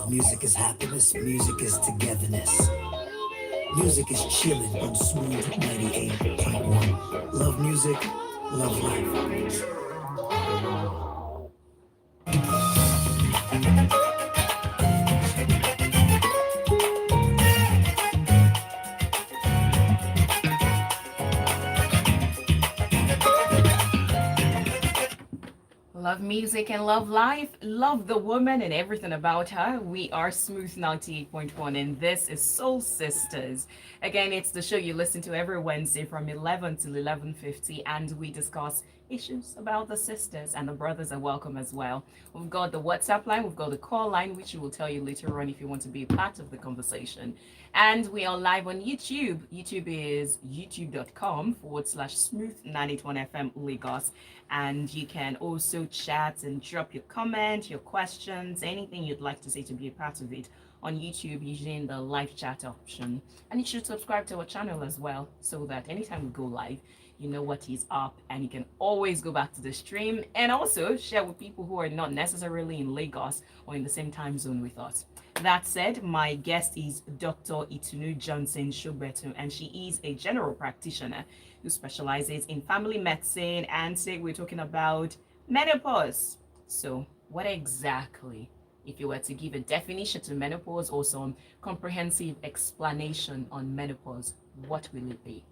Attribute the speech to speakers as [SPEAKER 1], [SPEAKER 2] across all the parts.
[SPEAKER 1] Music is happiness, music is togetherness. Music is chilling on Smooth 98.1. Love music, love life.
[SPEAKER 2] Love music and love life, love the woman and everything about her. We are Smooth 98.1 and this is Soul Sisters. Again, it's the show you listen to every Wednesday from 11 till 11:50 and we discuss issues about the sisters, and the brothers are welcome as well. We've got the WhatsApp line, we've got the call line, which we will tell you later on if you want to be a part of the conversation. And we are live on YouTube. YouTube is youtube.com/smooth981fm Lagos. And you can also chat and drop your comment, your questions, anything you'd like to say to be a part of it on YouTube using the live chat option. And you should subscribe to our channel as well so that anytime we go live, you know what is up and you can always go back to the stream and also share with people who are not necessarily in Lagos or in the same time zone with us. That said, my guest is Dr. Itunu Johnson-Sogbetun, and she is a general practitioner who specializes in family medicine, and today we're talking about menopause. So what exactly, if you were to give a definition to menopause or some comprehensive explanation on menopause, what will it be?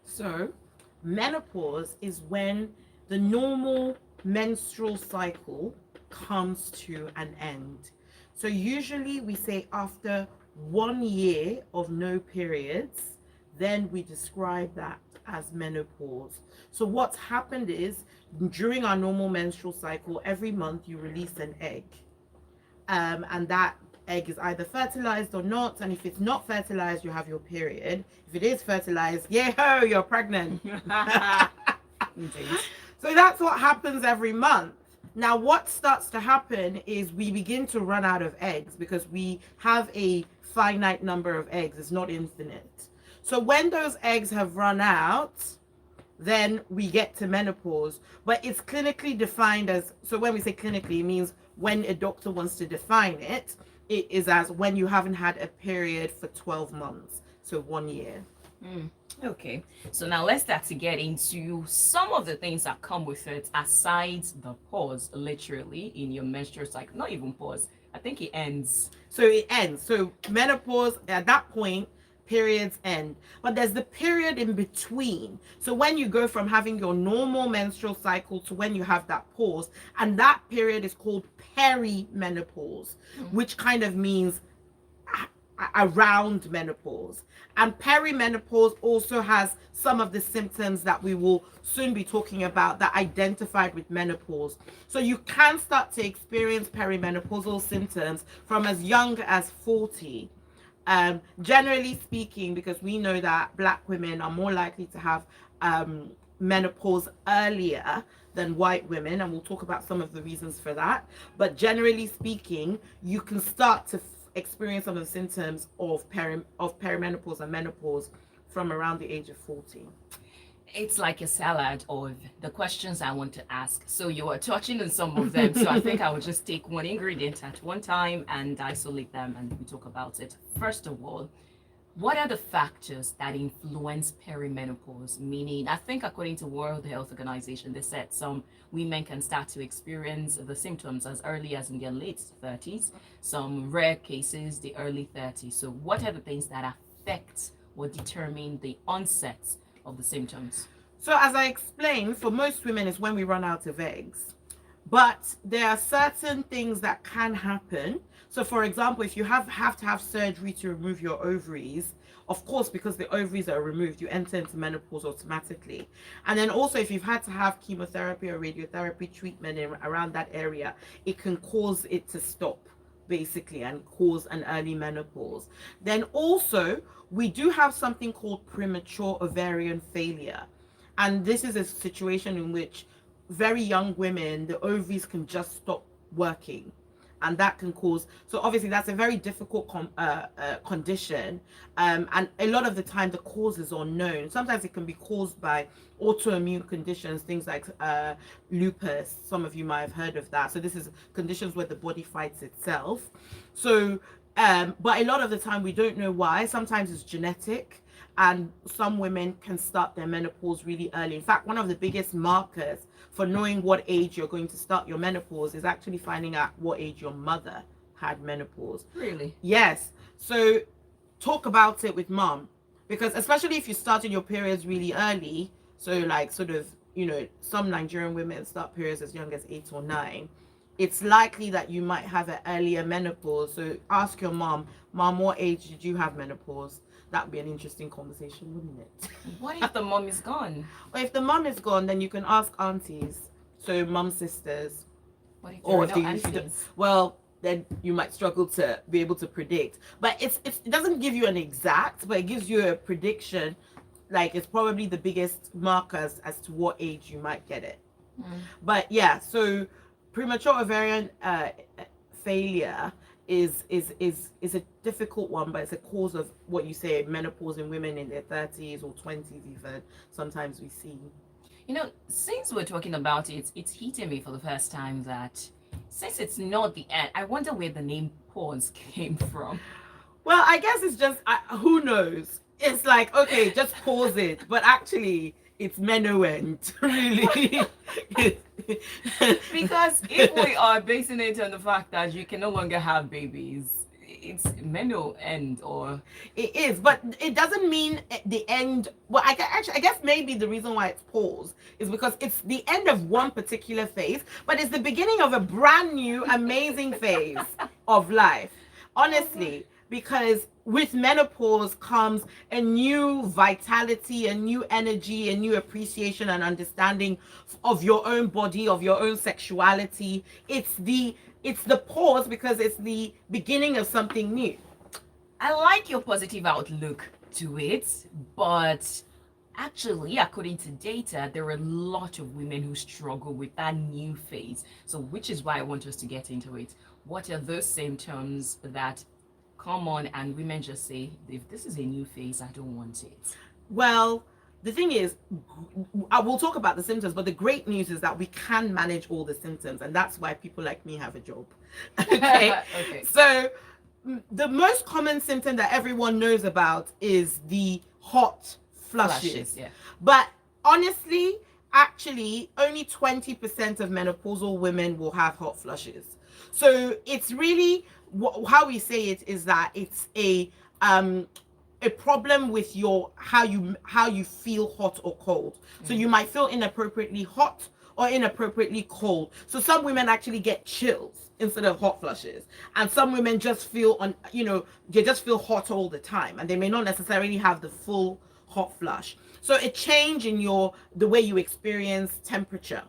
[SPEAKER 3] So, menopause is when the normal menstrual cycle comes to an end. So usually we say after 1 year of no periods, then we describe that as menopause. So what's happened is during our normal menstrual cycle, every month you release an egg. And that egg is either fertilized or not. And if it's not fertilized, you have your period. If it is fertilized, yay ho, you're pregnant.
[SPEAKER 2] Indeed.
[SPEAKER 3] So that's what happens every month. Now, what starts to happen is we begin to run out of eggs because we have a finite number of eggs. It's not infinite. So when those eggs have run out, then we get to menopause. But it's clinically defined as, so when we say clinically, it means when a doctor wants to define it, it is as when you haven't had a period for 12 months. So 1 year.
[SPEAKER 2] Okay, so now let's start to get into some of the things that come with it aside the pause, literally, in your menstrual cycle. Not even pause. I think it ends.
[SPEAKER 3] So it ends. So menopause, at that point, periods end. But there's the period in between. So when you go from having your normal menstrual cycle to when you have that pause, and that period is called perimenopause, which kind of means around menopause. And perimenopause also has some of the symptoms that we will soon be talking about that identified with menopause. So you can start to experience perimenopausal symptoms from as young as 40. Generally speaking, because we know that Black women are more likely to have menopause earlier than white women, and we'll talk about some of the reasons for that. But generally speaking, you can start to experience some of the symptoms of perimenopause and menopause from around the age of 40.
[SPEAKER 2] It's like a salad of the questions I want to ask. So you are touching on some of them. So I think I will just take one ingredient at one time and isolate them and we talk about it. First of all, what are the factors that influence perimenopause? Meaning, I think according to World Health Organization, they said some women can start to experience the symptoms as early as in their late 30s. Some rare cases, the early 30s. So what are the things that affect or determine the onset of the symptoms?
[SPEAKER 3] So as I explained, for most women is when we run out of eggs. But there are certain things that can happen. So for example, if you have to have surgery to remove your ovaries, of course, because the ovaries are removed, you enter into menopause automatically. And then also if you've had to have chemotherapy or radiotherapy treatment around that area, it can cause it to stop basically and cause an early menopause. Then also we do have something called premature ovarian failure. And this is a situation in which very young women, the ovaries can just stop working. and that can cause, so obviously that's a very difficult condition, and a lot of the time the cause is unknown. Sometimes it can be caused by autoimmune conditions, things like lupus. Some of you might have heard of that. So this is conditions where the body fights itself. So but a lot of the time we don't know why. Sometimes it's genetic, and some women can start their menopause really early. In fact, one of the biggest markers for knowing what age you're going to start your menopause is actually finding out what age your mother had menopause.
[SPEAKER 2] Really?
[SPEAKER 3] Yes. So talk about it with mom, because especially if you started your periods really early, so like sort of, some Nigerian women start periods as young as 8 or 9, it's likely that you might have an earlier menopause. So ask your mom, what age did you have menopause? That'd be an interesting conversation, wouldn't it?
[SPEAKER 2] What if the mom is gone?
[SPEAKER 3] Or if the mom is gone, then you can ask aunties, so mom sisters.
[SPEAKER 2] What if
[SPEAKER 3] Or
[SPEAKER 2] there are
[SPEAKER 3] if
[SPEAKER 2] no
[SPEAKER 3] you don't,
[SPEAKER 2] aunties?
[SPEAKER 3] well, then you might struggle to be able to predict. But it doesn't give you an exact, but it gives you a prediction. Like, it's probably the biggest markers as to what age you might get it. But yeah, so premature ovarian failure is a difficult one, but it's a cause of what you say, menopause in women in their 30s or 20s even. Sometimes we see.
[SPEAKER 2] Since we're talking about it, it's hitting me for the first time that since it's not the end, I wonder where the name pause came from.
[SPEAKER 3] Well, I guess it's just, who knows? It's like, okay, just pause it. But actually, it's end, really.
[SPEAKER 2] Because if we are basing it on the fact that you can no longer have babies, it's end, or
[SPEAKER 3] It is, but it doesn't mean the end. Well, I guess maybe the reason why it's paused is because it's the end of one particular phase, but it's the beginning of a brand new, amazing phase of life. Honestly, because with menopause comes a new vitality, a new energy, a new appreciation and understanding of your own body, of your own sexuality. It's the pause because it's the beginning of something new.
[SPEAKER 2] I like your positive outlook to it, but actually, according to data, there are a lot of women who struggle with that new phase. So, which is why I want us to get into it. What are those symptoms that come on and women just say, if this is a new phase, I don't want it?
[SPEAKER 3] Well, the thing is, I will talk about the symptoms, but the great news is that we can manage all the symptoms, and that's why people like me have a job. Okay.
[SPEAKER 2] Okay.
[SPEAKER 3] So the most common symptom that everyone knows about is the hot flushes.
[SPEAKER 2] Yeah.
[SPEAKER 3] But honestly, actually, only 20% of menopausal women will have hot flushes. So it's really, how we say it is that it's a problem with your how you feel hot or cold. So you might feel inappropriately hot or inappropriately cold. So some women actually get chills instead of hot flushes, and some women just feel they just feel hot all the time, and they may not necessarily have the full hot flush. So a change in the way you experience temperature.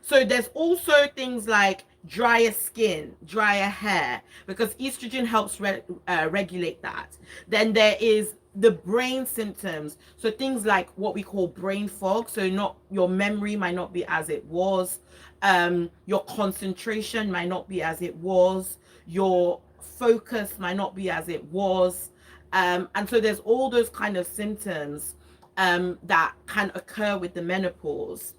[SPEAKER 3] So there's also things like drier skin, drier hair, because estrogen helps regulate that. Then there is the brain symptoms. So things like what we call brain fog. So not your memory might not be as it was. Your concentration might not be as it was. Your focus might not be as it was. And so there's all those kind of symptoms that can occur with the menopause.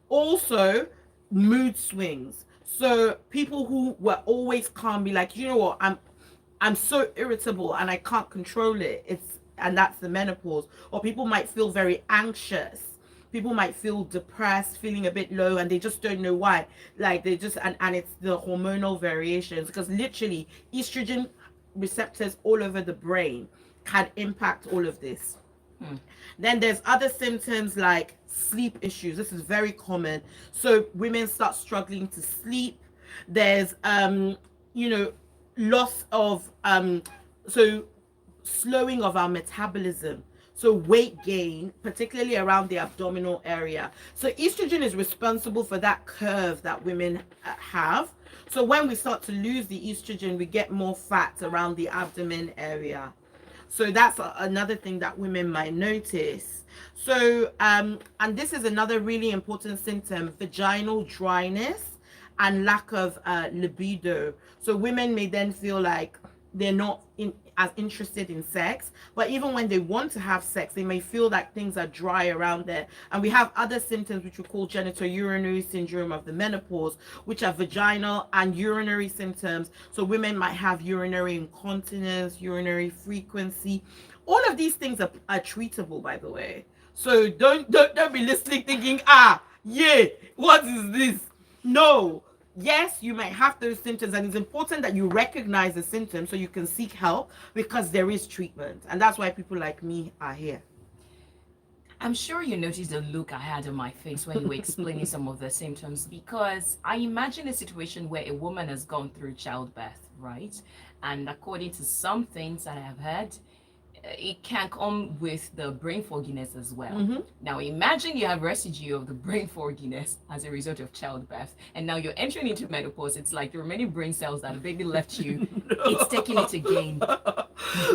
[SPEAKER 3] Also, mood swings. So people who were always calm be like, you know what, I'm so irritable and I can't control it. And that's the menopause. Or people might feel very anxious. People might feel depressed, feeling a bit low, and they just don't know why. Like they just and it's the hormonal variations, because literally estrogen receptors all over the brain can impact all of this. Then there's other symptoms like sleep issues. This is very common. So women start struggling to sleep. There's loss of so slowing of our metabolism. So weight gain, particularly around the abdominal area. So estrogen is responsible for that curve that women have. So when we start to lose the estrogen, we get more fat around the abdomen area. So that's another thing that women might notice. So, and this is another really important symptom, vaginal dryness and lack of libido. So women may then feel like they're not as interested in sex, but even when they want to have sex, they may feel like things are dry around there. And we have other symptoms which we call genitourinary syndrome of the menopause, which are vaginal and urinary symptoms. So women might have urinary incontinence, urinary frequency. All of these things are treatable, by the way. So don't be listening thinking, yeah, what is this? No. Yes, you might have those symptoms, and it's important that you recognize the symptoms so you can seek help, because there is treatment. And that's why people like me are here.
[SPEAKER 2] I'm sure you noticed the look I had on my face when you were explaining some of the symptoms, because I imagine a situation where a woman has gone through childbirth, right? And according to some things that I have heard, it can come with the brain fogginess as well. Now imagine you have residue of the brain fogginess as a result of childbirth, and now you're entering into menopause. It's like the remaining brain cells that the baby left you, it's taking it again.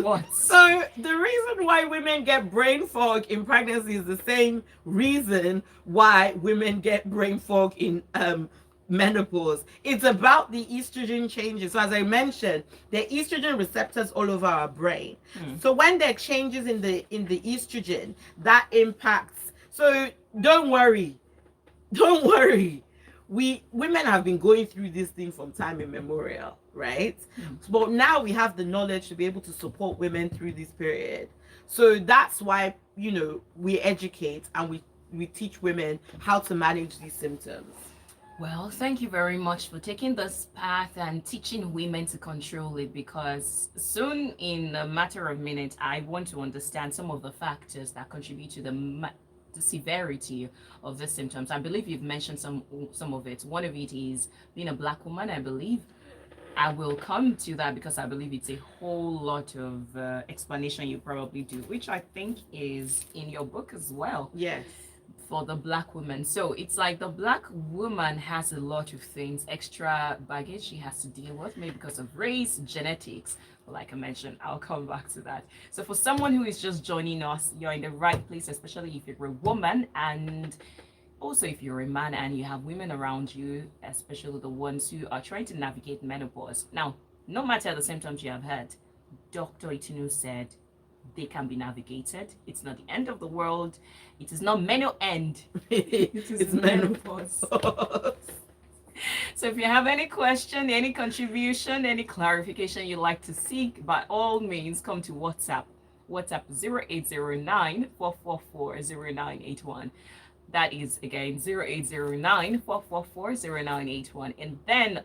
[SPEAKER 2] What?
[SPEAKER 3] So the reason why women get brain fog in pregnancy is the same reason why women get brain fog in menopause. It's about the estrogen changes. So as I mentioned, there are estrogen receptors all over our brain. So when there are changes in the estrogen, that impacts. So don't worry. Women have been going through this thing from time immemorial, right? But now we have the knowledge to be able to support women through this period. So that's why, we educate and we teach women how to manage these symptoms.
[SPEAKER 2] Well, thank you very much for taking this path and teaching women to control it, because soon, in a matter of minutes, I want to understand some of the factors that contribute to the severity of the symptoms. I believe you've mentioned some of it. One of it is being a Black woman, I believe. I will come to that because I believe it's a whole lot of explanation you probably do, which I think is in your book as well.
[SPEAKER 3] Yes.
[SPEAKER 2] For the Black woman. So it's like the Black woman has a lot of things, extra baggage she has to deal with, maybe because of race, genetics. Like I mentioned, I'll come back to that. So for someone who is just joining us, you're in the right place, especially if you're a woman, and also if you're a man and you have women around you, especially the ones who are trying to navigate menopause. Now, no matter the symptoms you have had, Dr. Itunu said they can be navigated. It's not the end of the world. It is not meno end. It's menopause. So if you have any question, any contribution, any clarification you'd like to seek, by all means, come to WhatsApp. WhatsApp 0809-444-0981. That is, again, 0809-444-0981. And then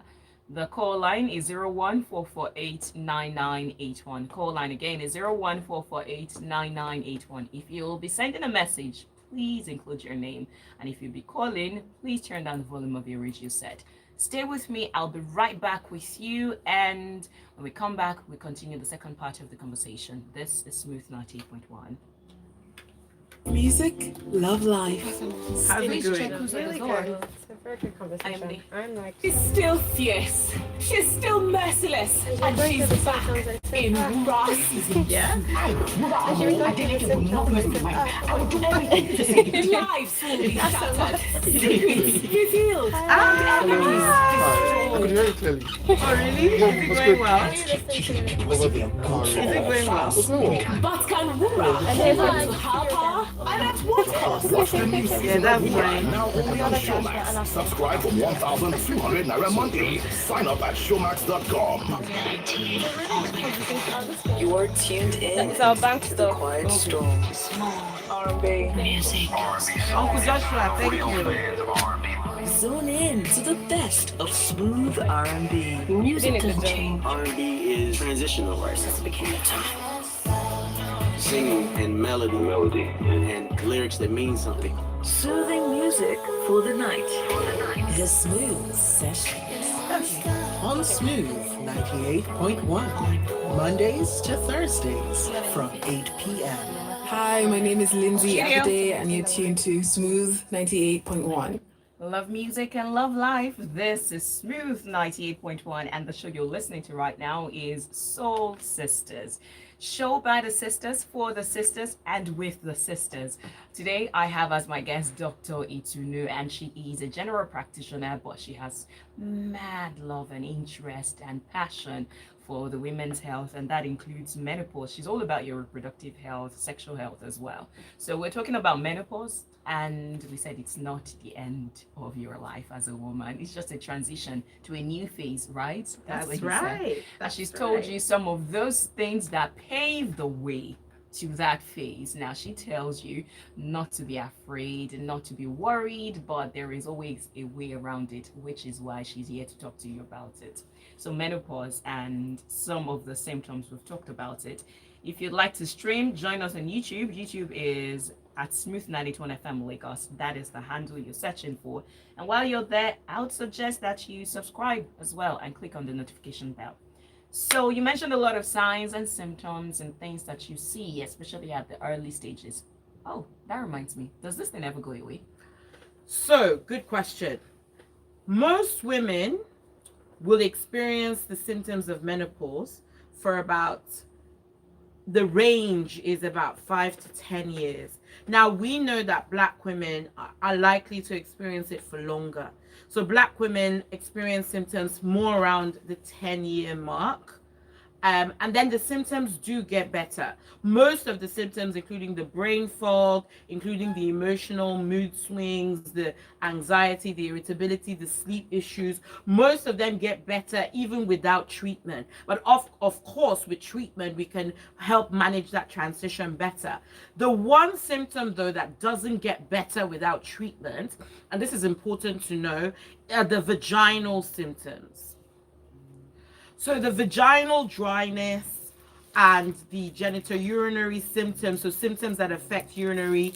[SPEAKER 2] the call line is 014489981. Call line again is 014489981. If you'll be sending a message, please include your name. And if you'll be calling, please turn down the volume of your radio set. Stay with me. I'll be right back with you. And when we come back, we continue the second part of the conversation. This is Smooth 98.1.
[SPEAKER 1] Music, love life.
[SPEAKER 3] How's it
[SPEAKER 2] Please
[SPEAKER 3] going?
[SPEAKER 2] check who's at the
[SPEAKER 4] Really
[SPEAKER 2] door.
[SPEAKER 4] good. It's a very good conversation. I'm like,
[SPEAKER 5] She's still fierce. She's still merciless. And she's back in raw season.
[SPEAKER 3] Yeah.
[SPEAKER 5] I didn't do nothing. I would do anything to say lives will be shattered. Secrets revealed.
[SPEAKER 3] I
[SPEAKER 6] could hear you clearly.
[SPEAKER 3] Oh, really? Is it going well?
[SPEAKER 4] are you listening to me?
[SPEAKER 3] Is it going well?
[SPEAKER 5] But can Wura hold on to her power? And at what cost?
[SPEAKER 3] Yeah, that's right.
[SPEAKER 7] Now only on Showmax. Subscribe for 1,300 Naira monthly. Sign up at showmax.com.
[SPEAKER 1] You are tuned in
[SPEAKER 4] It's our bank
[SPEAKER 1] to the
[SPEAKER 4] stuff.
[SPEAKER 1] quiet storms.
[SPEAKER 4] R&B.
[SPEAKER 1] Music.
[SPEAKER 3] Uncle Joshua, thank you.
[SPEAKER 1] Zone in to the best of smooth R&B. Music doesn't change.
[SPEAKER 8] R&B is transitional right now.
[SPEAKER 1] Since the beginning of time.
[SPEAKER 8] Singing and melody and lyrics that mean something.
[SPEAKER 1] Soothing music for the night. The Smooth Session.
[SPEAKER 9] On Smooth 98.1, Mondays to Thursdays from 8 p.m.
[SPEAKER 10] Hi, my name is Lindsay Abade, and you're tuned to Smooth 98.1.
[SPEAKER 2] Love music and love life. This is Smooth 98.1, and the show you're listening to right now is Soul Sisters. Show by the sisters, for the sisters, and with the sisters. Today, I have as my guest Dr. Itunu, and she is a general practitioner, but she has mad love and interest and passion for the women's health, and that includes menopause. She's all about your reproductive health, sexual health as well. So we're talking about menopause, and we said it's not the end of your life as a woman. It's just a transition to a new phase, right?
[SPEAKER 3] That's
[SPEAKER 2] what you
[SPEAKER 3] right.
[SPEAKER 2] said. And
[SPEAKER 3] That's
[SPEAKER 2] she's
[SPEAKER 3] right.
[SPEAKER 2] told you some of those things that pave the way to that phase. Now she tells you not to be afraid, not to be worried, but there is always a way around it, which is why she's here to talk to you about it. So menopause and some of the symptoms, we've talked about it. If you'd like to stream, join us on YouTube. YouTube is at Smooth 91 FM Lagos. That is the handle you're searching for. And while you're there, I would suggest that you subscribe as well and click on the notification bell. So you mentioned a lot of signs and symptoms and things that you see, especially at the early stages. Oh, that reminds me. Does this thing ever go away?
[SPEAKER 3] So, good question. Most women will experience the symptoms of menopause for about, the range is about 5 to 10 years. Now, we know that Black women are likely to experience it for longer. So Black women experience symptoms more around the 10-year mark. And then the symptoms do get better. Most of the symptoms, including the brain fog, including the emotional mood swings, the anxiety, the irritability, the sleep issues, most of them get better even without treatment. But of course, with treatment, we can help manage that transition better. The one symptom, though, that doesn't get better without treatment, and this is important to know, are the vaginal symptoms. So the vaginal dryness and the genitourinary symptoms, so symptoms that affect urinary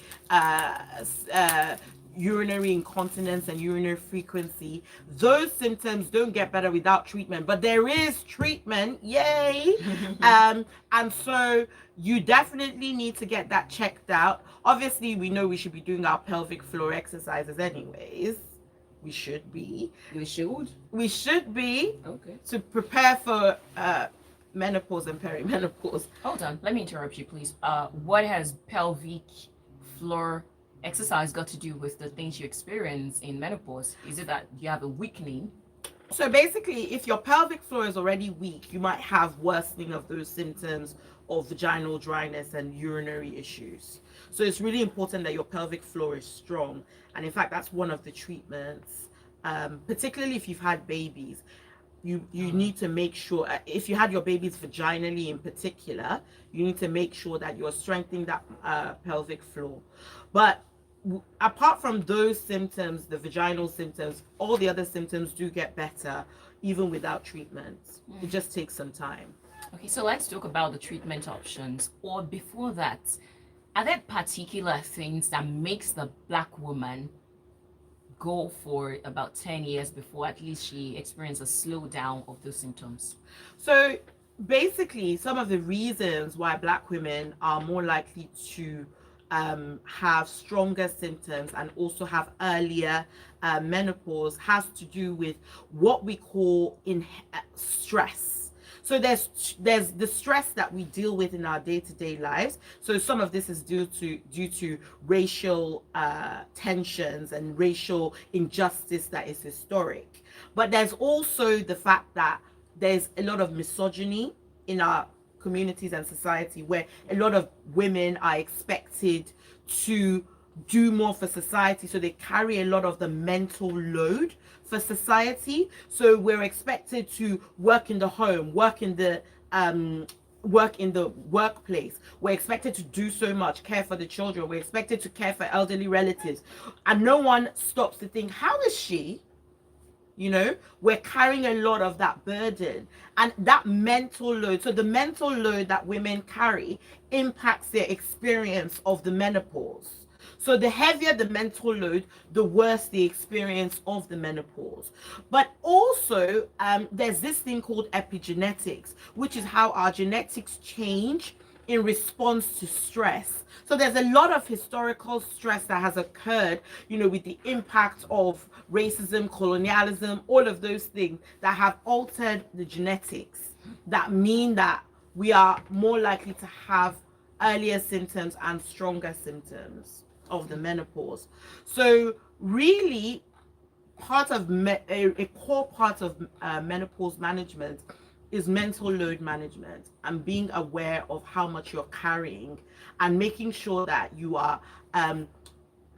[SPEAKER 3] incontinence and urinary frequency, those symptoms don't get better without treatment, but there is treatment, yay. And so you definitely need to get that checked out. Obviously, we know we should be doing our pelvic floor exercises anyways. We should be.
[SPEAKER 2] We should.
[SPEAKER 3] We should be.
[SPEAKER 2] Okay.
[SPEAKER 3] To prepare for menopause and perimenopause.
[SPEAKER 2] Hold on. Let me interrupt you, please. What has pelvic floor exercise got to do with the things you experience in menopause? Is it that you have a weakening?
[SPEAKER 3] So basically, if your pelvic floor is already weak, you might have worsening of those symptoms of vaginal dryness and urinary issues. So it's really important that your pelvic floor is strong. And in fact, that's one of the treatments, particularly if you've had babies. You need to make sure, if you had your babies vaginally in particular, you need to make sure that you're strengthening that pelvic floor. But apart from those symptoms, the vaginal symptoms, all the other symptoms do get better even without treatment. It just takes some time.
[SPEAKER 2] Okay, so let's talk about the treatment options. Or before that, are there particular things that makes the Black woman go for about 10 years before at least she experiences a slowdown of those symptoms?
[SPEAKER 3] So basically, some of the reasons why Black women are more likely to have stronger symptoms and also have earlier menopause has to do with what we call stress. So there's the stress that we deal with in our day-to-day lives. So some of this is due to racial tensions and racial injustice that is historic. But there's also the fact that there's a lot of misogyny in our communities and society, where a lot of women are expected to do more for society, so they carry a lot of the mental load for society. So we're expected to work in the home, work in the workplace. We're expected to do so much, care for the children. We're expected to care for elderly relatives, and no one stops to think, how is she? You know, we're carrying a lot of that burden and that mental load. So the mental load that women carry impacts their experience of the menopause. So the heavier the mental load, the worse the experience of the menopause. But also, there's this thing called epigenetics, which is how our genetics change in response to stress. So there's a lot of historical stress that has occurred, with the impact of racism, colonialism, all of those things that have altered the genetics that mean that we are more likely to have earlier symptoms and stronger symptoms of the menopause. So really, a core part of menopause management is mental load management and being aware of how much you're carrying and making sure that you are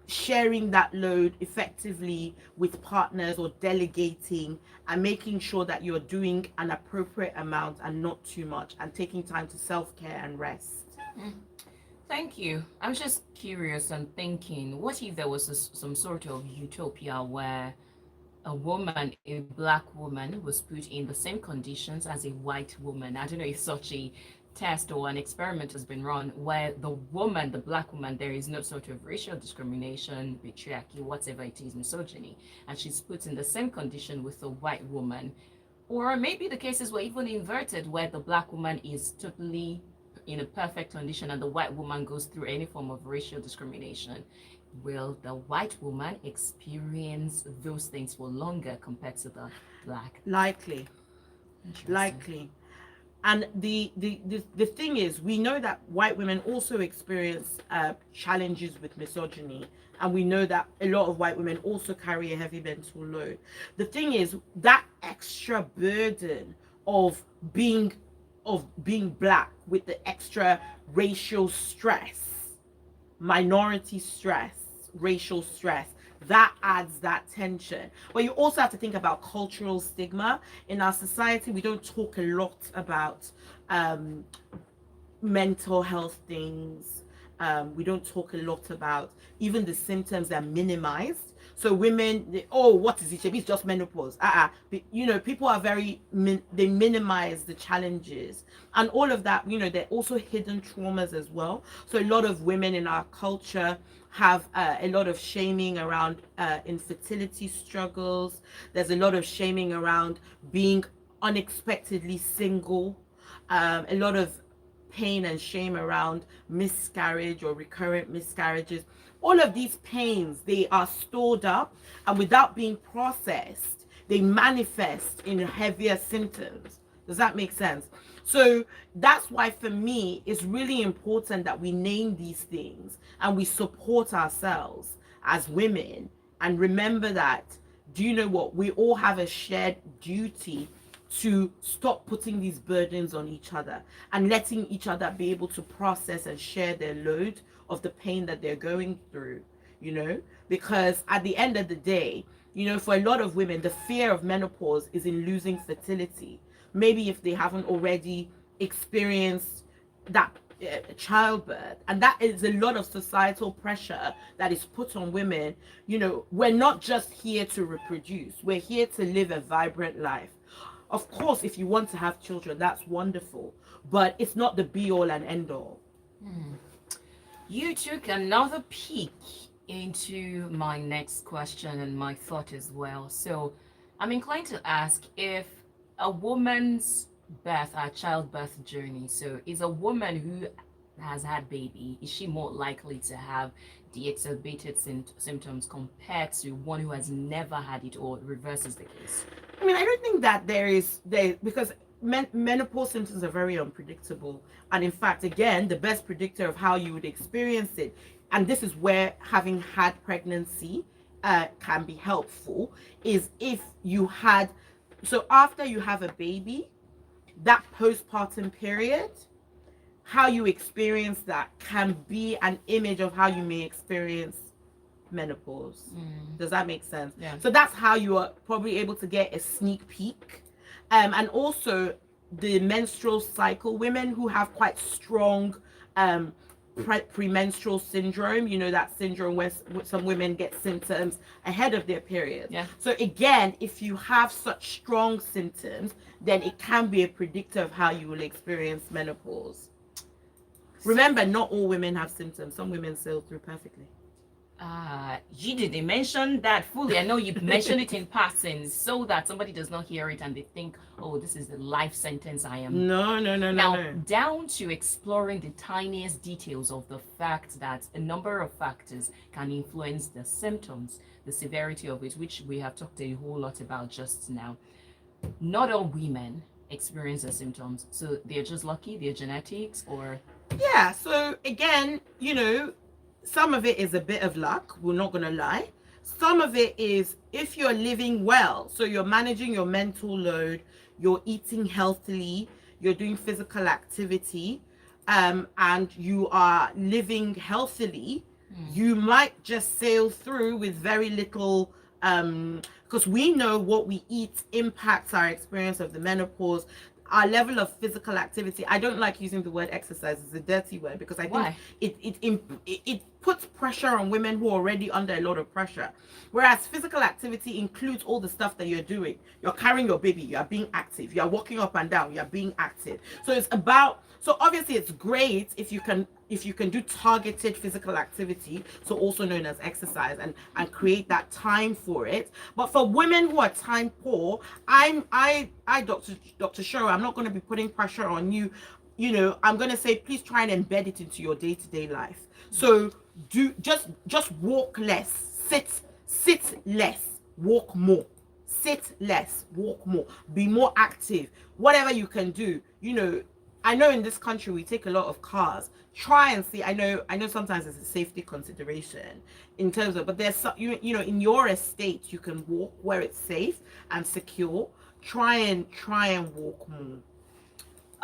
[SPEAKER 3] sharing that load effectively with partners or delegating and making sure that you're doing an appropriate amount and not too much and taking time to self-care and rest.
[SPEAKER 2] Thank you. I was just curious and thinking, what if there was some sort of utopia where a woman, a black woman, was put in the same conditions as a white woman? I don't know if such a test or an experiment has been run where the woman, the black woman, there is no sort of racial discrimination, patriarchy, whatever it is, misogyny, and she's put in the same condition with a white woman. Or maybe the cases were even inverted, where the black woman is totally in a perfect condition and the white woman goes through any form of racial discrimination. Will the white woman experience those things for longer compared to the black?
[SPEAKER 3] Likely. And the thing is, we know that white women also experience challenges with misogyny, and we know that a lot of white women also carry a heavy mental load. The thing is, that extra burden of being black with the extra racial stress, minority stress, racial stress, that adds that tension. But you also have to think about cultural stigma. In our society, we don't talk a lot about mental health things. We don't talk a lot about even the symptoms that are minimized. So women, what is it? It's just menopause. People are they minimize the challenges and all of that. They're also hidden traumas as well. So a lot of women in our culture have a lot of shaming around infertility struggles. There's a lot of shaming around being unexpectedly single. A lot of pain and shame around miscarriage or recurrent miscarriages. All of these pains, they are stored up, and without being processed, they manifest in heavier symptoms. Does that make sense? So that's why, for me, it's really important that we name these things and we support ourselves as women and remember that, do you know what? We all have a shared duty to stop putting these burdens on each other and letting each other be able to process and share their load of the pain that they're going through, because at the end of the day, for a lot of women, the fear of menopause is in losing fertility. Maybe if they haven't already experienced that childbirth, and that is a lot of societal pressure that is put on women. We're not just here to reproduce, we're here to live a vibrant life. Of course, if you want to have children, that's wonderful, but it's not the be all and end all.
[SPEAKER 2] You took another peek into my next question and my thought as well. So I'm inclined to ask, if a woman's childbirth journey, so is a woman who has had baby, is she more likely to have the exacerbated symptoms compared to one who has never had it, or reverses the case?
[SPEAKER 3] I don't think that because menopause symptoms are very unpredictable, and in fact, again, the best predictor of how you would experience it, and this is where having had pregnancy can be helpful, is if you had, so after you have a baby, that postpartum period, how you experience that can be an image of how you may experience menopause. Does that make sense?
[SPEAKER 2] Yeah.
[SPEAKER 3] So that's how you are probably able to get a sneak peek. And also the menstrual cycle, women who have quite strong premenstrual syndrome, that syndrome where some women get symptoms ahead of their period.
[SPEAKER 2] Yeah.
[SPEAKER 3] So again, if you have such strong symptoms, then it can be a predictor of how you will experience menopause. Remember, not all women have symptoms. Some women sail through perfectly.
[SPEAKER 2] You didn't mention that fully. I know you mentioned it in passing so that somebody does not hear it and they think, oh, this is the life sentence I am.
[SPEAKER 3] No.
[SPEAKER 2] Now, down to exploring the tiniest details of the fact that a number of factors can influence the symptoms, the severity of it, which we have talked a whole lot about just now. Not all women experience the symptoms, so they're just lucky, they're genetics, or
[SPEAKER 3] yeah. So again, some of it is a bit of luck, we're not gonna lie. Some of it is if you're living well, so you're managing your mental load, you're eating healthily, you're doing physical activity, and you are living healthily, you might just sail through with very little, because we know what we eat impacts our experience of the menopause. Our level of physical activity. I don't like using the word exercise. It's a dirty word because I think it puts pressure on women who are already under a lot of pressure. Whereas physical activity includes all the stuff that you're doing. You're carrying your baby, you're being active, you're walking up and down, you're being active. So obviously it's great if you can do targeted physical activity, so also known as exercise, and create that time for it. But for women who are time poor, Dr. Shoro, I'm not going to be putting pressure on you. I'm going to say, please try and embed it into your day-to-day life. So just walk less, sit less, walk more. Sit less, walk more, be more active. Whatever you can do, I know in this country we take a lot of cars. Try and see. I know sometimes it's a safety consideration in terms of, but there's some, in your estate you can walk where it's safe and secure. Try and walk more.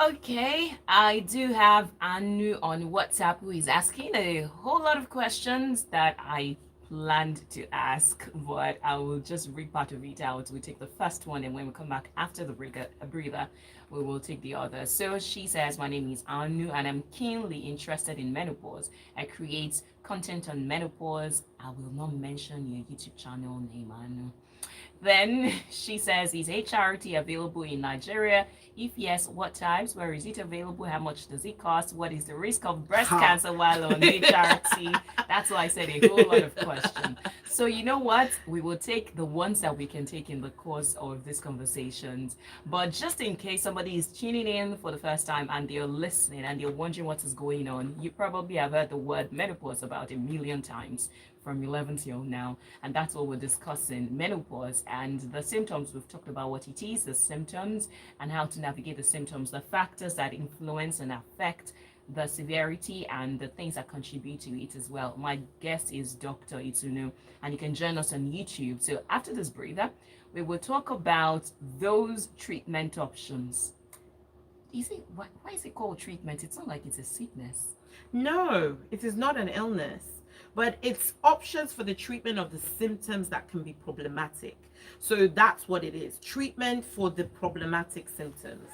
[SPEAKER 2] Okay, I do have Anu on WhatsApp who is asking a whole lot of questions that I planned to ask, but I will just read part of it out. We'll take the first one, and when we come back after the breather, we will take the other. So she says, my name is Anu and I'm keenly interested in menopause. I create content on menopause. I will not mention your YouTube channel name, Anu. Then she says, is HRT available in Nigeria? If yes, what types? Where is it available? How much does it cost? What is the risk of breast cancer while on HRT? That's why I said a whole lot of questions. So you know what? We will take the ones that we can take in the course of these conversations. But just in case somebody is tuning in for the first time and they're listening and they're wondering what is going on, you probably have heard the word menopause about 1 million times from 11 till now, and that's what we're discussing, menopause and the symptoms. We've talked about what it is, the symptoms, and how to navigate the symptoms, the factors that influence and affect the severity, and the things that contribute to it as well. My guest is Dr. Itunu, and you can join us on YouTube. So after this breather, we will talk about those treatment options. Why is it called treatment? It's not like it's a sickness.
[SPEAKER 3] No, it is not an illness. But it's options for the treatment of the symptoms that can be problematic. So that's what it is. Treatment for the problematic symptoms.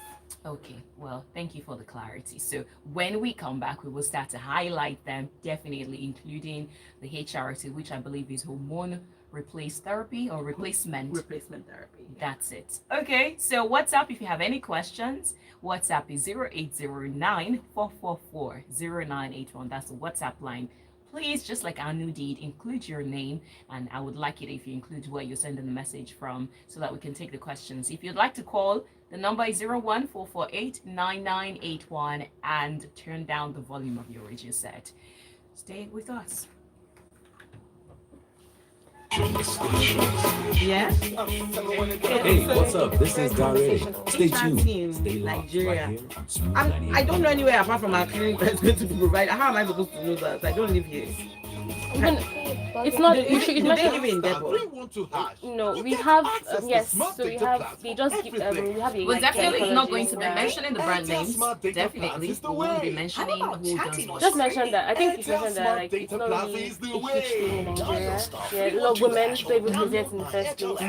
[SPEAKER 2] Okay, well, thank you for the clarity. So when we come back, we will start to highlight them, definitely including the HRT, which I believe is hormone replace therapy or replacement.
[SPEAKER 3] Replacement therapy.
[SPEAKER 2] Yeah. That's it. Okay, so WhatsApp, if you have any questions, WhatsApp is 0809 444 0981. That's the WhatsApp line. Please, just like Anu did, include your name, and I would like it if you include where you're sending the message from so that we can take the questions. If you'd like to call, the number is 01448 9981 and turn down the volume of your radio set. Stay with us.
[SPEAKER 3] Yeah.
[SPEAKER 10] Hey, what's up? This is Dare. Stay tuned.
[SPEAKER 3] In Nigeria. I don't know anywhere apart from our clinic that's going to be provided. How am I supposed to know that? I don't live here.
[SPEAKER 4] It's not.
[SPEAKER 3] Do they live in Debo?
[SPEAKER 4] No, we have. Yes, so we have. They just give. We have a.
[SPEAKER 2] We're definitely not going to be mentioning the brand names. Definitely, we will be mentioning who does what.
[SPEAKER 4] Just mention that. I think you mentioned that like it's not really a huge thing in Nigeria. Yeah, a lot of women don't even present in the first place,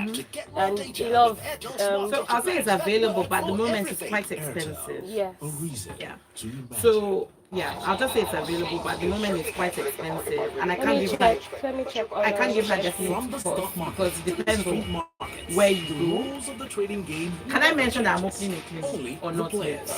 [SPEAKER 4] and a lot of.
[SPEAKER 3] So I'll say it's available, but at the moment it's quite expensive.
[SPEAKER 4] Yes.
[SPEAKER 3] Yeah. So. Yeah, I'll just say it's available, but at the moment it's quite expensive, and I can't give her. I can't give her definite cost because it depends on where you go. Can I mention that I'm opening a clinic or not yet?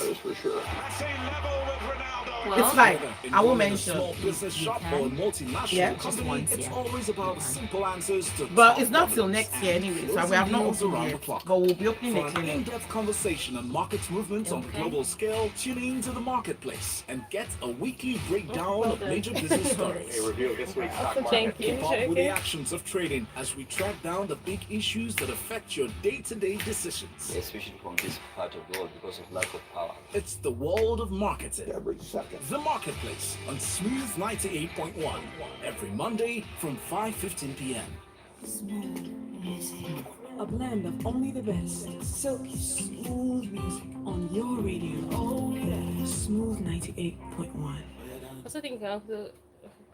[SPEAKER 3] It's fine. I will
[SPEAKER 7] In a
[SPEAKER 3] mention.
[SPEAKER 7] small business shop or a multinational
[SPEAKER 3] Yeah.
[SPEAKER 7] company,
[SPEAKER 2] once,
[SPEAKER 7] it's
[SPEAKER 2] yeah.
[SPEAKER 7] always about simple answers to
[SPEAKER 3] But
[SPEAKER 7] top
[SPEAKER 3] it's not till
[SPEAKER 7] problems
[SPEAKER 3] next year
[SPEAKER 7] and
[SPEAKER 3] anyway, so
[SPEAKER 7] closing
[SPEAKER 3] we have not
[SPEAKER 7] deals
[SPEAKER 3] opened
[SPEAKER 7] around the
[SPEAKER 3] yet.
[SPEAKER 7] clock.
[SPEAKER 3] But we'll be opening
[SPEAKER 7] For
[SPEAKER 3] next
[SPEAKER 7] an
[SPEAKER 3] year.
[SPEAKER 7] in-depth conversation on market movements on the global scale, tune in to the marketplace and get a weekly breakdown of major business stories.
[SPEAKER 10] A review of this week's stock market.
[SPEAKER 4] Thank you.
[SPEAKER 7] Keep up with the actions of trading as we track down the big issues that affect your day-to-day decisions.
[SPEAKER 11] Especially from this part of the world because of lack of power.
[SPEAKER 7] It's the world of marketing. The Marketplace on Smooth 98.1 every Monday from 5:15 p.m.
[SPEAKER 1] A blend of only the best. Silky, smooth music on your radio. Oh, yeah. Smooth 98.1.
[SPEAKER 4] I also think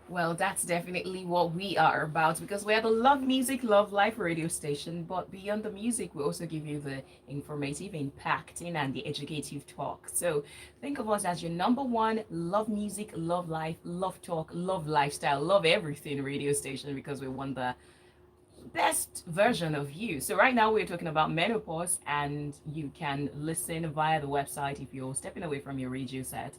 [SPEAKER 2] Well, that's definitely what we are about, because we're the Love Music, Love Life radio station. But beyond the music, we also give you the informative, impacting, and the educative talk. So think of us as your number one love music, love life, love talk, love lifestyle, love everything radio station, because we want the best version of you. So right now we're talking about menopause, and you can listen via the website if you're stepping away from your radio set.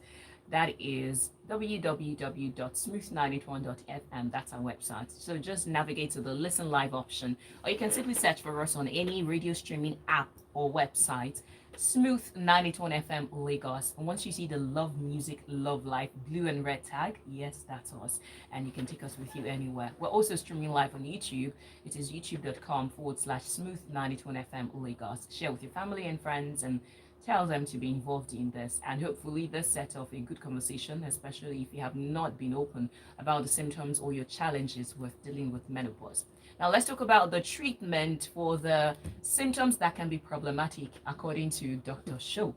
[SPEAKER 2] That is www.smooth91.fm. That's our website. So just navigate to the listen live option, or you can simply search for us on any radio streaming app or website. Smooth 91 FM Lagos. And once you see the Love Music, Love Life blue and red tag, yes, that's us. And you can take us with you anywhere. We're also streaming live on YouTube. It is youtube.com/smooth 91 FM Lagos. Share with your family and friends and tell them to be involved in this, and hopefully this set off a good conversation, especially if you have not been open about the symptoms or your challenges with dealing with menopause. Now let's talk about the treatment for the symptoms that can be problematic according to Dr. Show.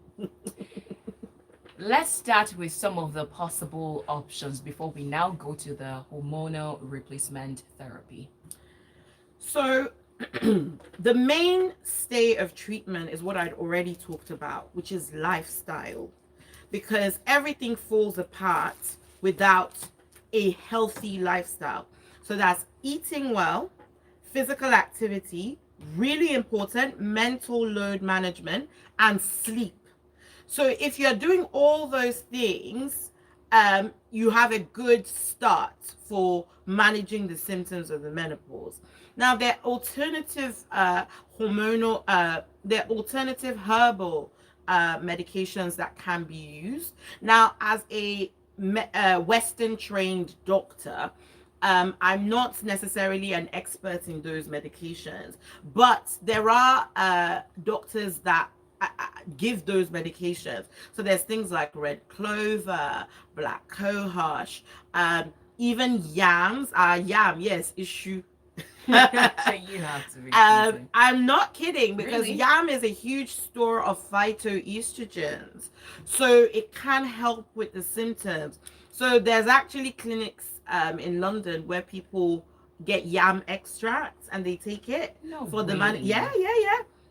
[SPEAKER 2] Let's start with some of the possible options before we now go to the hormonal replacement therapy.
[SPEAKER 3] So the mainstay of treatment is what I'd already talked about, which is lifestyle, because everything falls apart without a healthy lifestyle. So that's eating well, physical activity, really important, mental load management, and sleep. So if you're doing all those things, you have a good start for managing the symptoms of the menopause. Now, there are alternative herbal medications that can be used. Now, as a Western trained doctor, I'm not necessarily an expert in those medications, but there are doctors that give those medications. So there's things like red clover, black cohosh, even yams. Yes, issue.
[SPEAKER 2] You have to be
[SPEAKER 3] I'm not kidding, because
[SPEAKER 2] Really?
[SPEAKER 3] yam is a huge store of phytoestrogens, so it can help with the symptoms. So there's actually clinics in London where people get yam extracts and they take it for the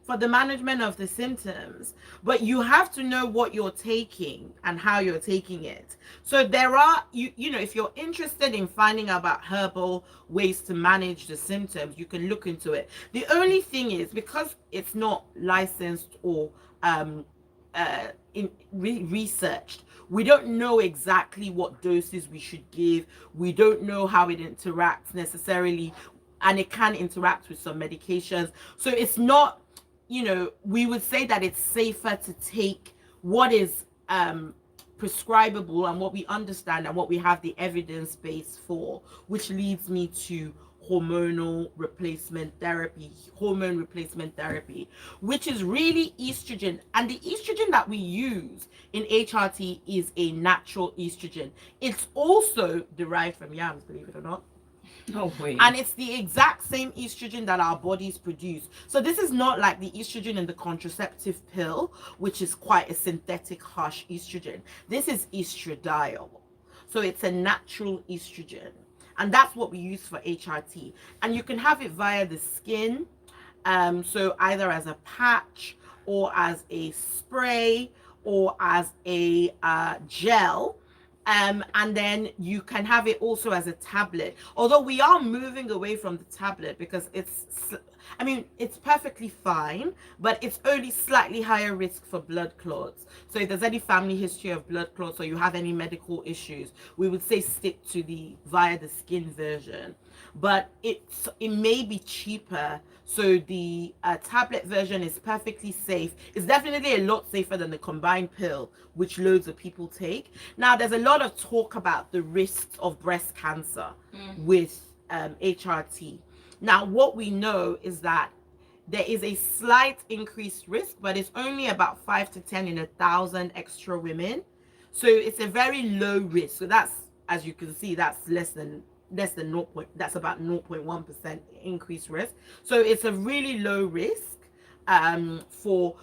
[SPEAKER 3] for the management of the symptoms. But you have to know what you're taking and how you're taking it. So there are, you know, if you're interested in finding out about herbal ways to manage the symptoms, you can look into it. The only thing is, because it's not licensed or researched, we don't know exactly what doses we should give. We don't know how it interacts necessarily, and it can interact with some medications. So it's not, you know, we would say that it's safer to take what is prescribable and what we understand and what we have the evidence base for, which leads me to hormone replacement therapy, which is really estrogen. And the estrogen that we use in HRT is a natural estrogen. It's also derived from yams, believe it or not.
[SPEAKER 2] No way.
[SPEAKER 3] And it's the exact same estrogen that our bodies produce. So this is not like the estrogen in the contraceptive pill, which is quite a synthetic harsh estrogen. This is estradiol. So it's a natural estrogen. And that's what we use for HRT. And you can have it via the skin. So either as a patch or as a spray or as a gel. And then you can have it also as a tablet. Although we are moving away from the tablet because it's I mean, it's perfectly fine, but it's only slightly higher risk for blood clots. So if there's any family history of blood clots or you have any medical issues, we would say stick to the via the skin version. But it may be cheaper, so the tablet version is perfectly safe. It's definitely a lot safer than the combined pill, which loads of people take. Now, there's a lot of talk about the risks of breast cancer with HRT. Now, what we know is that there is a slight increased risk, but it's only about 5 to 10 in 1,000 extra women. So it's a very low risk. So that's, as you can see, that's less than 0. That's about 0.1% increased risk. So it's a really low risk. For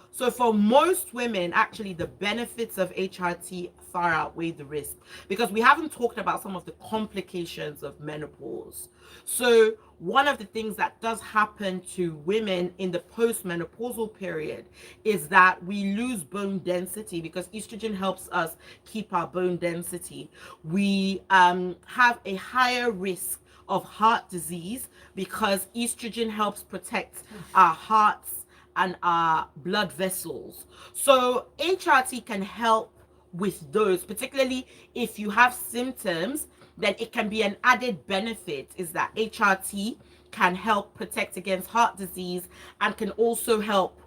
[SPEAKER 3] most women, actually the benefits of HRT far outweigh the risk, because we haven't talked about some of the complications of menopause. So one of the things that does happen to women in the postmenopausal period is that we lose bone density, because estrogen helps us keep our bone density. We have a higher risk of heart disease because estrogen helps protect our hearts and our blood vessels. So HRT can help with those, particularly if you have symptoms. Then it can be an added benefit is that HRT can help protect against heart disease and can also help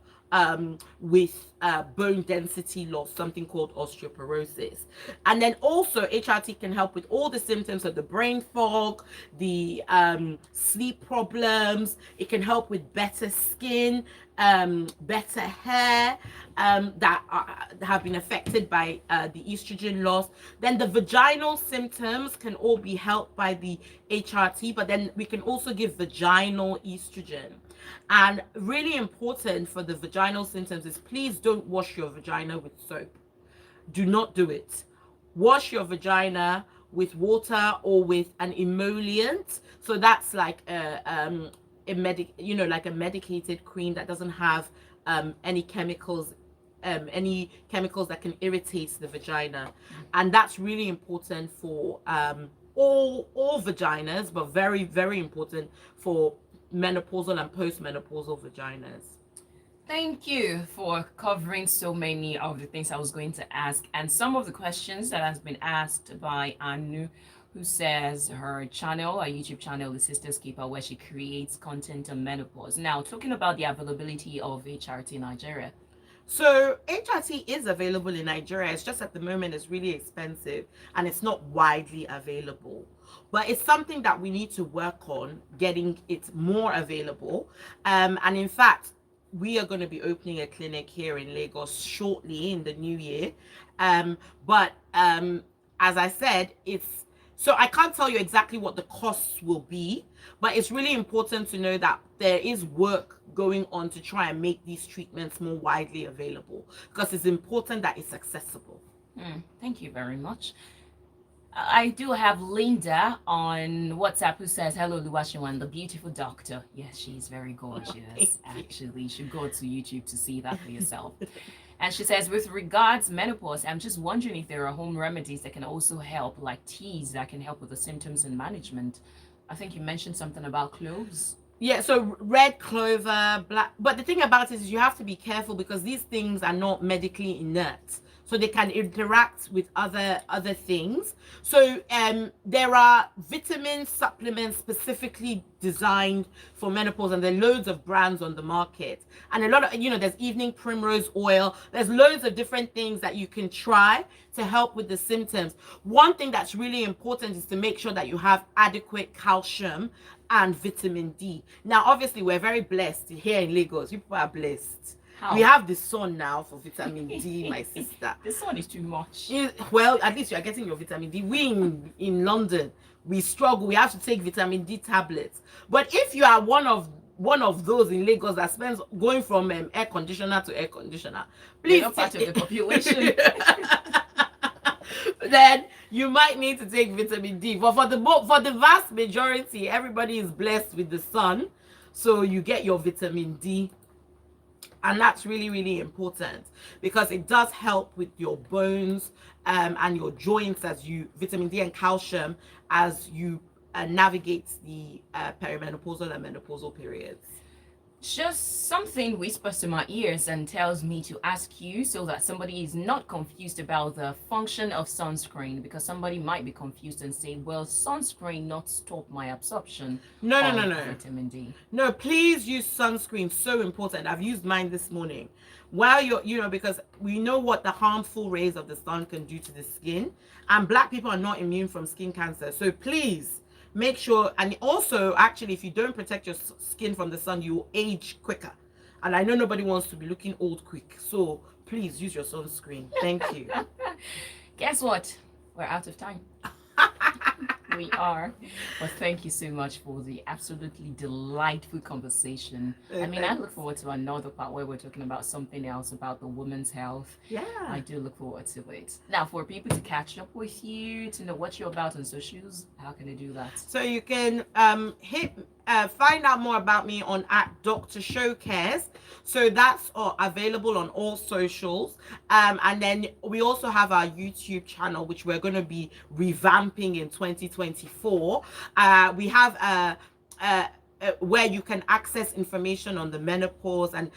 [SPEAKER 3] with bone density loss, something called osteoporosis. And then also HRT can help with all the symptoms of the brain fog, the sleep problems. It can help with better skin, better hair that have been affected by the estrogen loss. Then the vaginal symptoms can all be helped by the HRT, but then we can also give vaginal estrogen. And really important for the vaginal symptoms is please don't wash your vagina with soap. Do not do it. Wash your vagina with water or with an emollient. So that's like like a medicated cream that doesn't have any chemicals that can irritate the vagina. And that's really important for all vaginas, but very, very important for menopausal and postmenopausal vaginas.
[SPEAKER 2] Thank you for covering so many of the things I was going to ask, and some of the questions that has been asked by Anu, who says her YouTube channel is Sisters Keeper, where she creates content on menopause. Now, talking about the availability of HRT in Nigeria.
[SPEAKER 3] So HRT is available in Nigeria. It's just at the moment it's really expensive and it's not widely available. But it's something that we need to work on getting it more available. And in fact, we are going to be opening a clinic here in Lagos shortly in the new year. But as I said, so I can't tell you exactly what the costs will be, but it's really important to know that there is work going on to try and make these treatments more widely available, because it's important that it's accessible.
[SPEAKER 2] Thank you very much. I do have Linda on WhatsApp who says, hello, Oluwaseun, the beautiful doctor. Yes, she's very gorgeous. Actually, you should go to YouTube to see that for yourself. And she says, with regards menopause, I'm just wondering if there are home remedies that can also help, like teas that can help with the symptoms and management. I think you mentioned something about cloves.
[SPEAKER 3] Yeah, so red clover, black. But the thing about it is you have to be careful, because these things are not medically inert. So they can interact with other things. So there are vitamin supplements specifically designed for menopause, and there are loads of brands on the market. And a lot of, there's evening primrose oil. There's loads of different things that you can try to help with the symptoms. One thing that's really important is to make sure that you have adequate calcium and vitamin D. Now, obviously, we're very blessed here in Lagos. People are blessed. How? We have the sun now for vitamin D, my sister.
[SPEAKER 2] The sun is too much.
[SPEAKER 3] Well, at least you are getting your vitamin D. We in London, we struggle. We have to take vitamin D tablets. But if you are one of those in Lagos that spends going from air conditioner to air conditioner, please,
[SPEAKER 2] not part of the population.
[SPEAKER 3] Then you might need to take vitamin D. But for the vast majority, everybody is blessed with the sun, so you get your vitamin D. And that's really, really important, because it does help with your bones and your joints vitamin D and calcium as you navigate the perimenopausal and menopausal periods.
[SPEAKER 2] Just something whispers to my ears and tells me to ask you so that somebody is not confused about the function of sunscreen, because somebody might be confused and say, well, sunscreen not stop my absorption of vitamin D.
[SPEAKER 3] No, please use sunscreen. So important. I've used mine this morning. While you're, because we know what the harmful rays of the sun can do to the skin, and black people are not immune from skin cancer. So please make sure, and also actually if you don't protect your skin from the sun, you will age quicker, and I know nobody wants to be looking old quick, so please use your sunscreen. Thank you.
[SPEAKER 2] Guess what, we're out of time. We are. Well, thank you so much for the absolutely delightful conversation. I mean, I look forward to another part where we're talking about something else, about the women's health.
[SPEAKER 3] Yeah.
[SPEAKER 2] I do look forward to it. Now, for people to catch up with you, to know what you're about on socials, how can they do that?
[SPEAKER 3] So you can find out more about me on @Dr Showcares. So that's available on all socials. And then we also have our YouTube channel, which we're going to be revamping in 2024. We have where you can access information on the menopause, and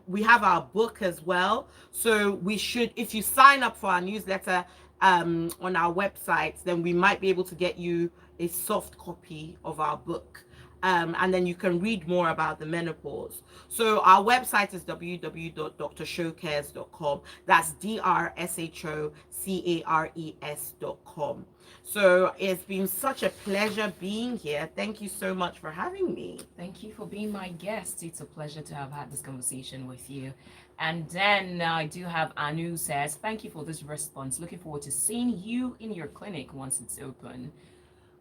[SPEAKER 3] we have our book as well. So if you sign up for our newsletter on our website, then we might be able to get you a soft copy of our book. And then you can read more about the menopause. So our website is www.drshowcares.com. That's DRSHOCARES.com. So it's been such a pleasure being here. Thank you so much for having me.
[SPEAKER 2] Thank you for being my guest. It's a pleasure to have had this conversation with you. And then I do have Anu says, thank you for this response. Looking forward to seeing you in your clinic once it's open.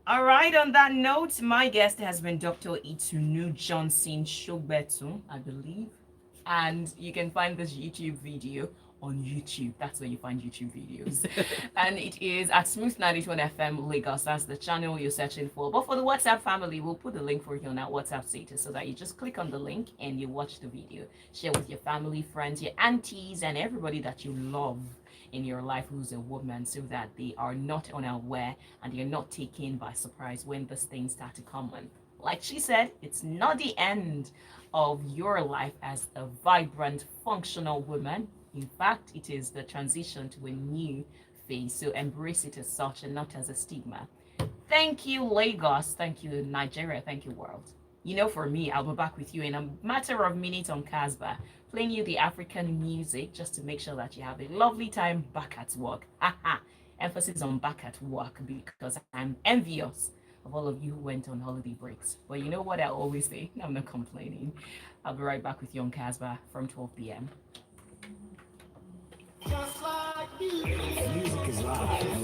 [SPEAKER 2] All right, on that note, my guest has been Dr. Itunu Johnson-Sogbetun, I believe. And you can find this YouTube video on YouTube. That's where you find YouTube videos. And it is at Smooth 91 FM Lagos. That's the channel you're searching for. But for the WhatsApp family, we'll put the link for you on our WhatsApp status so that you just click on the link and you watch the video. Share with your family, friends, your aunties, and everybody that you love in your life who's a woman, so that they are not unaware and they're not taken by surprise when these things start to come on. Like she said, it's not the end of your life as a vibrant, functional woman. In fact, it is the transition to a new phase. So embrace it as such and not as a stigma. Thank you, Lagos. Thank you, Nigeria. Thank you, world. You know, for me, I'll be back with you in a matter of minutes on Casbah, playing you the African music just to make sure that you have a lovely time back at work. Emphasis on back at work, because I'm envious of all of you who went on holiday breaks. But you know what I always say? I'm not complaining. I'll be right back with you on Casbah from 12 p.m.
[SPEAKER 1] Music is live.